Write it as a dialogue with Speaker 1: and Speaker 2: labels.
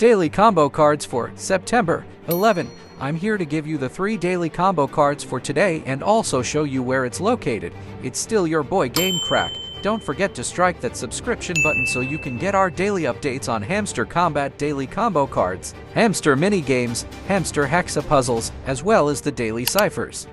Speaker 1: Daily combo cards for September 11. I'm here to give you the 3 daily combo cards for today and also show you where it's located. It's still your boy Game Crack. Don't forget to strike that subscription button so you can get our daily updates on Hamster Kombat daily combo cards, hamster mini games, hamster hexa puzzles, as well as the daily ciphers.